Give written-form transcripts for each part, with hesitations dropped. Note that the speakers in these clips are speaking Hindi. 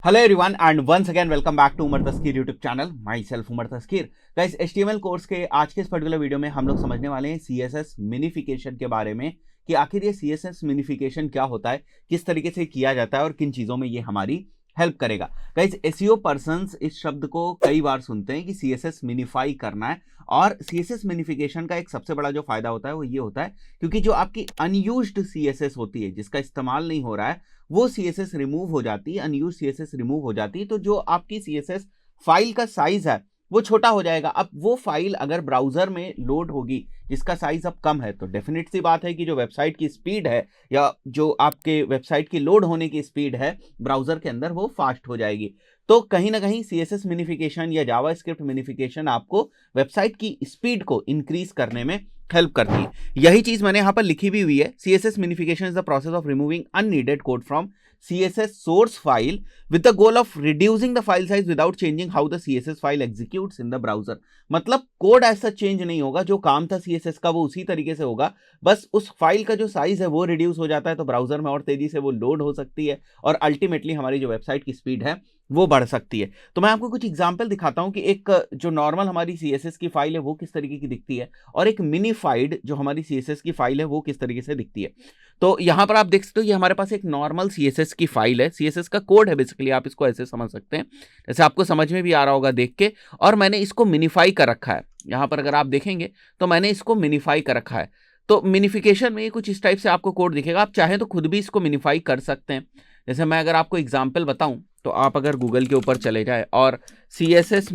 Hello everyone and once again welcome back to Umar Taskeer YouTube channel myself Umar Taskeer. Guys HTML course के आज के इस पर्टिकुलर वीडियो में हम लोग समझने वाले हैं CSS मिनिफिकेशन के बारे में कि आखिर ये CSS मिनिफिकेशन क्या होता है, किस तरीके से किया जाता है और किन चीज़ों में ये हमारी हेल्प करेगा। गाइस SEO पर्सन्स इस शब्द को कई बार सुनते हैं कि CSS मिनिफाई करना है, और CSS मिनिफिकेशन का एक सबसे बड़ा जो फायदा होता है वो ये होता है क्योंकि जो आपकी अनयूज्ड CSS होती है, जिसका इस्तेमाल नहीं हो रहा है, वो CSS रिमूव हो जाती है, अनयूज्ड CSS रिमूव हो जाती है, तो जो आपकी CSS फाइल का साइज है वो छोटा हो जाएगा। अब वो फाइल अगर ब्राउजर में लोड होगी जिसका साइज अब कम है, तो डेफिनेट सी बात है कि जो वेबसाइट की स्पीड है या जो आपके वेबसाइट की लोड होने की स्पीड है ब्राउजर के अंदर, वो फास्ट हो जाएगी। तो कहीं ना कहीं CSS मिनिफिकेशन या जावास्क्रिप्ट मिनिफिकेशन आपको वेबसाइट की स्पीड को इंक्रीज करने में हेल्प करती है। यही चीज मैंने यहां पर लिखी भी हुई है। CSS minification is the process of removing unneeded code from CSS source file with the goal of reducing the file size without changing how the CSS file executes in the browser। मतलब कोड ऐसा चेंज नहीं होगा, जो काम था CSS का वो उसी तरीके से होगा, बस उस फाइल का जो साइज है वो रिड्यूस हो जाता है, तो ब्राउजर में और तेजी से वो लोड हो सकती है और अल्टीमेटली हमारी जो वेबसाइट की स्पीड है वो बढ़ सकती है। तो मैं आपको कुछ एग्जांपल दिखाता हूं कि एक जो नॉर्मल हमारी CSS की फाइल है वो किस तरीके की दिखती है और एक मिनीफाइड जो हमारी CSS की फाइल है वो किस तरीके से दिखती है। तो यहां पर आप देख सकते हो ये हमारे पास एक नॉर्मल CSS की फाइल है, CSS का कोड है बेसिकली, आप इसको ऐसे समझ सकते हैं, जैसे आपको समझ में भी आ रहा होगा देख के। और मैंने इसको मिनीफाई कर रखा है, यहां पर अगर आप देखेंगे तो मैंने इसको मिनीफाई कर रखा है। तो मिनिफिकेशन में कुछ इस टाइप से आपको कोड दिखेगा, आप चाहें तो खुद भी इसको मिनीफाई कर सकते हैं। जैसे मैं अगर आपको एग्जाम्पल बताऊं तो आप अगर गूगल के ऊपर चले जाए और CSS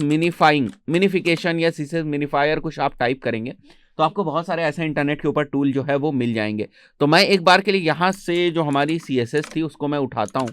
मिनिफिकेशन या CSS मिनिफायर कुछ आप टाइप करेंगे तो आपको बहुत सारे ऐसे इंटरनेट के ऊपर टूल जो है वो मिल जाएंगे। तो मैं एक बार के लिए यहाँ से जो हमारी CSS थी उसको मैं उठाता हूँ,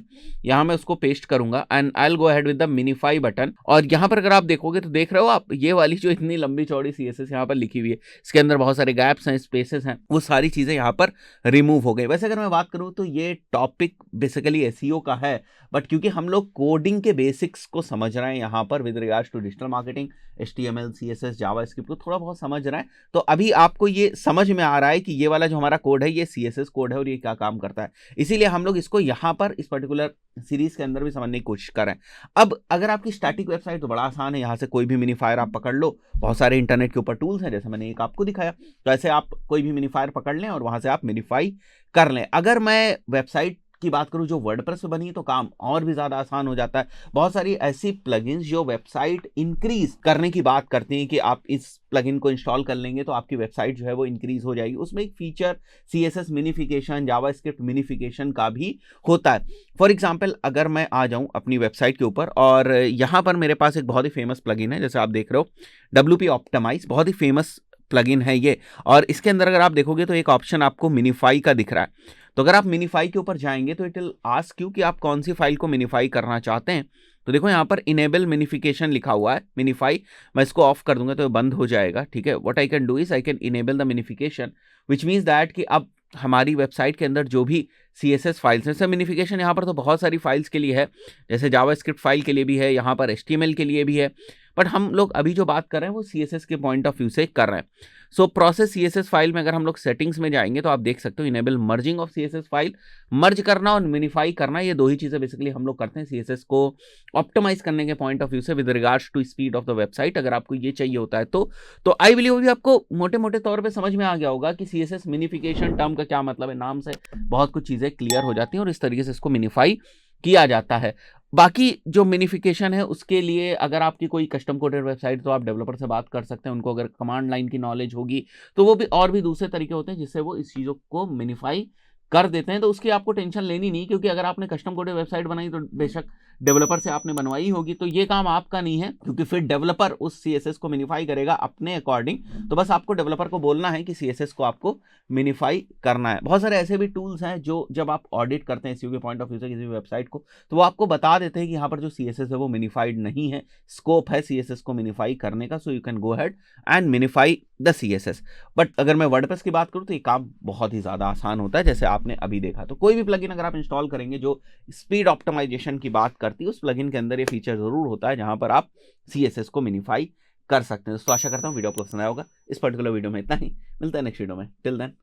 यहाँ मैं उसको पेस्ट करूंगा and I will go ahead with the मिनिफाई button. और यहाँ पर अगर आप देखोगे तो देख रहे हो आप, ये वाली जो इतनी लंबी चौड़ी CSS यहाँ पर लिखी हुई है, इसके अंदर बहुत सारे गैप्स हैं, स्पेसेस हैं, वो सारी चीजें यहाँ पर रिमूव हो गई। वैसे अगर मैं बात करूँ तो ये टॉपिक बेसिकली SEO का है, बट क्योंकि हम लोग कोडिंग के बेसिक्स को समझ रहे हैं यहाँ पर with regards to digital marketing, HTML CSS JavaScript को थोड़ा बहुत समझ रहे हैं, तो अभी आपको ये समझ में आ रहा है कि ये वाला जो हमारा कोड है ये CSS कोड है और ये क्या काम करता है। इसीलिए हम लोग इसको यहाँ पर इस पर्टिकुलर सीरीज के अंदर भी समझने की कोशिश करें। अब अगर आपकी स्टैटिक वेबसाइट, तो बड़ा आसान है, यहाँ से कोई भी मिनीफायर आप पकड़ लो, बहुत सारे इंटरनेट के ऊपर टूल्स हैं, जैसे मैंने एक आपको दिखाया, तो ऐसे आप कोई भी मिनीफायर पकड़ लें और वहां से आप मिनीफाई कर लें। अगर मैं वेबसाइट की बात करूं जो वर्डप्रेस पे बनी है तो काम और भी ज्यादा आसान हो जाता है। बहुत सारी ऐसी प्लगइन्स जो वेबसाइट इंक्रीज करने की बात करती हैं कि आप इस प्लगइन को इंस्टॉल कर लेंगे तो आपकी वेबसाइट जो है वो इंक्रीज हो जाएगी। उसमें एक feature CSS minification, JavaScript minification का भी होता है। फॉर एग्जाम्पल अगर मैं आ जाऊं अपनी वेबसाइट के ऊपर और यहां पर मेरे पास एक बहुत ही फेमस प्लगइन है, जैसे आप देख रहे हो WP ऑप्टिमाइज, बहुत ही फेमस प्लगइन है ये, और इसके अंदर अगर आप देखोगे तो एक ऑप्शन आपको मिनीफाई का दिख रहा है। तो अगर आप मिनीफाई के ऊपर जाएंगे तो इट विल आस्क यू कि आप कौन सी फाइल को मिनीफाई करना चाहते हैं। तो देखो यहाँ पर इनेबल मिनिफिकेशन लिखा हुआ है, मिनीफाई, मैं इसको ऑफ कर दूंगा तो बंद हो जाएगा। ठीक है, what I can do is I can enable the minification, which means that कि अब हमारी वेबसाइट के अंदर जो भी CSS फाइल्स हैं, मिनिफिकेशन यहाँ पर तो बहुत सारी फाइल्स के लिए है, जैसे जावास्क्रिप्ट फाइल के लिए भी है, यहाँ पर HTML के लिए भी है, बट हम लोग अभी जो बात कर रहे हैं वो CSS के पॉइंट ऑफ व्यू से कर रहे हैं। सो प्रोसेस CSS फाइल में अगर हम लोग सेटिंग्स में जाएंगे तो आप देख सकते हो enable merging of CSS file, merge करना और मिनीफाई करना, ये दो ही चीजें बेसिकली हम लोग करते हैं CSS को ऑप्टिमाइज करने के पॉइंट ऑफ व्यू से with regards to speed of the website. अगर आपको ये चाहिए होता है तो आई बिलीव भी आपको मोटे मोटे तौर पे समझ में आ गया होगा कि CSS मिनिफिकेशन टर्म का क्या मतलब है। नाम से बहुत कुछ चीजें क्लियर हो जाती हैं और इस तरीके से इसको मिनीफाई किया जाता है। बाकी जो मिनिफिकेशन है उसके लिए अगर आपकी कोई कस्टम कोडेड वेबसाइट, तो आप डेवलपर से बात कर सकते हैं, उनको अगर कमांड लाइन की नॉलेज होगी तो वो भी और भी दूसरे तरीके होते हैं जिससे वो इस चीज़ों को मिनीफाई कर देते हैं। तो उसकी आपको टेंशन लेनी नहीं, क्योंकि अगर आपने कस्टम कोडेड वेबसाइट बनाई तो बेशक डेवलपर से आपने बनवाई होगी, तो ये काम आपका नहीं है, क्योंकि फिर डेवलपर उस CSS को मिनीफाई करेगा अपने अकॉर्डिंग। तो बस आपको डेवलपर को बोलना है कि CSS को आपको मिनीफाई करना है। बहुत सारे ऐसे भी टूल्स हैं जो जब आप ऑडिट करते हैं SEO के पॉइंट ऑफ व्यू से किसी भी वेबसाइट को, तो वो आपको बता देते हैं कि यहाँ पर जो CSS है वो मिनीफाइड नहीं है, स्कोप है CSS को मिनीफाई करने का, so you can go ahead and minify the CSS। But अगर मैं वर्डप्रेस की बात करूँ तो ये काम बहुत ही ज़्यादा आसान होता है, जैसे आपने अभी देखा। तो कोई भी प्लगइन अगर आप इंस्टॉल करेंगे जो स्पीड ऑप्टिमाइजेशन की बात करती है, उस प्लगइन के अंदर ये फीचर जरूर होता है जहां पर आप CSS को मिनीफाई कर सकते हैं। तो आशा करता हूँ वीडियो आपको पसंद आया होगा। इस पर्टिकुलर वीडियो में इतना ही, मिलता है नेक्स्ट वीडियो में, टिल देन